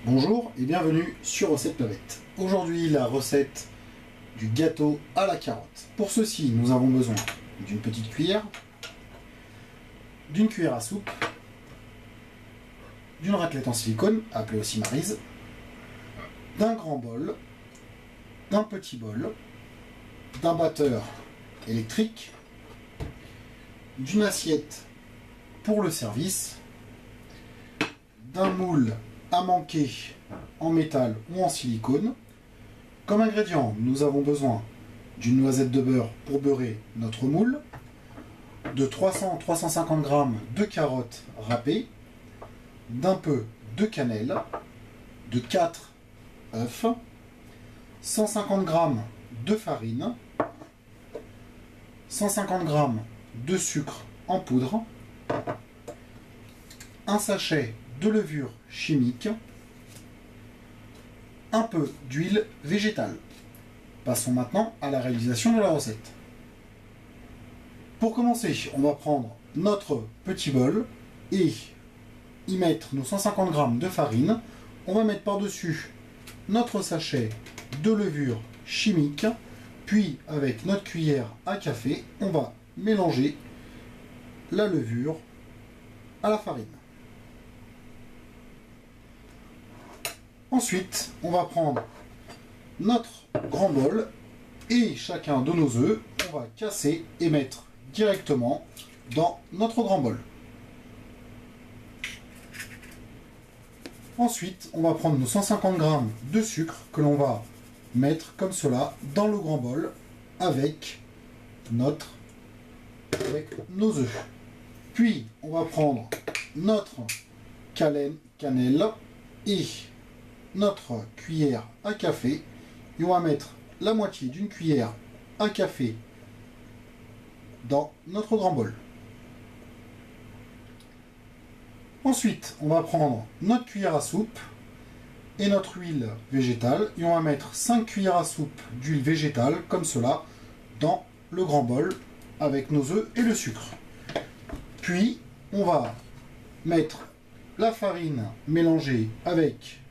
Bonjour et bienvenue sur Recette Pavette. Aujourd'hui, la recette du gâteau à la carotte. Pour ceci, nous avons besoin d'une petite cuillère, d'une cuillère à soupe, d'une raclette en silicone, appelée aussi maryse, d'un grand bol, d'un petit bol, d'un batteur électrique, d'une assiette pour le service, d'un moule à manquer en métal ou en silicone. Comme ingrédients, nous avons besoin d'une noisette de beurre pour beurrer notre moule, de 300-350 g de carottes râpées, d'un peu de cannelle, de 4 œufs, 150 g de farine, 150 g de sucre en poudre, un sachet de levure chimique, un peu d'huile végétale. Passons maintenant à la réalisation de la recette. Pour commencer, on va prendre notre petit bol et y mettre nos 150 g de farine. On va mettre par-dessus notre sachet de levure chimique, puis avec notre cuillère à café, on va mélanger la levure à la farine. Ensuite, on va prendre notre grand bol et chacun de nos œufs, on va casser et mettre directement dans notre grand bol. Ensuite, on va prendre nos 150 g de sucre que l'on va mettre comme cela dans le grand bol avec nos œufs. Puis, on va prendre notre cannelle et notre cuillère à café et on va mettre la moitié d'une cuillère à café dans notre grand bol. Ensuite, on va prendre notre cuillère à soupe et notre huile végétale et on va mettre 5 cuillères à soupe d'huile végétale comme cela dans le grand bol avec nos œufs et le sucre. Puis, on va mettre la farine mélangée avec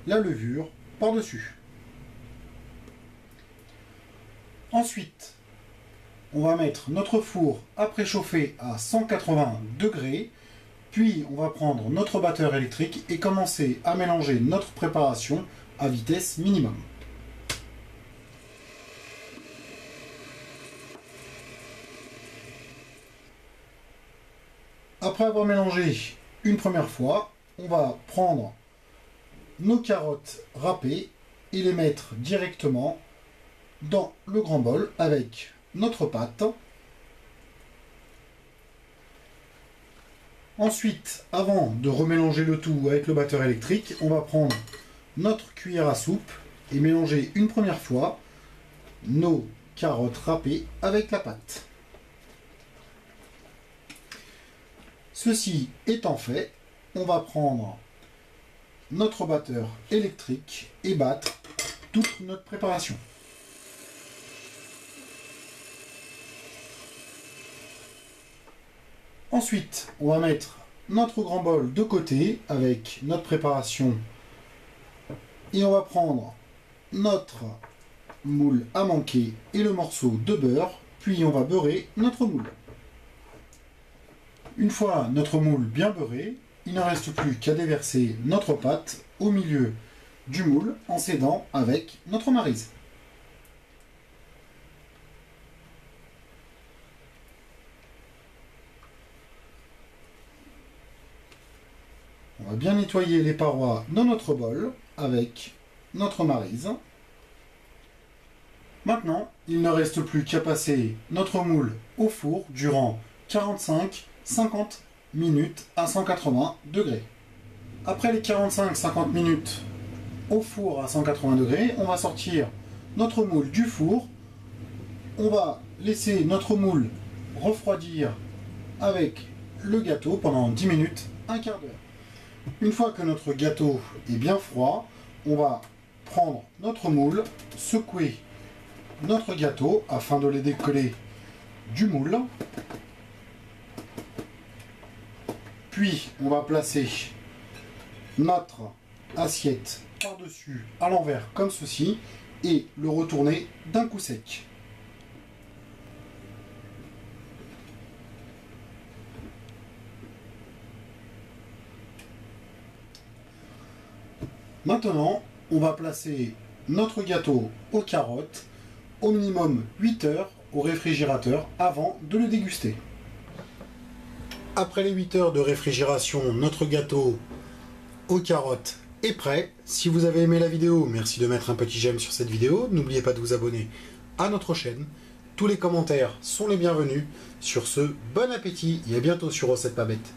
la levure par-dessus. Ensuite, on va mettre notre four à préchauffer à 180 degrés, puis on va prendre notre batteur électrique et commencer à mélanger notre préparation à vitesse minimum. Après avoir mélangé une première fois, on va prendre nos carottes râpées et les mettre directement dans le grand bol avec notre pâte. Ensuite, avant de remélanger le tout avec le batteur électrique, on va prendre notre cuillère à soupe et mélanger une première fois nos carottes râpées avec la pâte. Ceci étant fait, on va prendre notre batteur électrique et battre toute notre préparation. Ensuite, on va mettre notre grand bol de côté avec notre préparation et on va prendre notre moule à manquer et le morceau de beurre, puis on va beurrer notre moule. Une fois notre moule bien beurré, il ne reste plus qu'à déverser notre pâte au milieu du moule en s'aidant avec notre maryse. On va bien nettoyer les parois de notre bol avec notre maryse. Maintenant, il ne reste plus qu'à passer notre moule au four durant 45-50 minutes à 180 degrés. Après les 45-50 minutes au four à 180 degrés, on va sortir notre moule du four. On va laisser notre moule refroidir avec le gâteau pendant 10 minutes, un quart d'heure. Une fois que notre gâteau est bien froid, on va prendre notre moule, secouer notre gâteau afin de les décoller du moule. Puis on va placer notre assiette par-dessus à l'envers comme ceci et le retourner d'un coup sec. Maintenant, on va placer notre gâteau aux carottes au minimum 8 heures au réfrigérateur avant de le déguster. Après les 8 heures de réfrigération, notre gâteau aux carottes est prêt. Si vous avez aimé la vidéo, merci de mettre un petit j'aime sur cette vidéo. N'oubliez pas de vous abonner à notre chaîne. Tous les commentaires sont les bienvenus. Sur ce, bon appétit et à bientôt sur Recettes pas bêtes.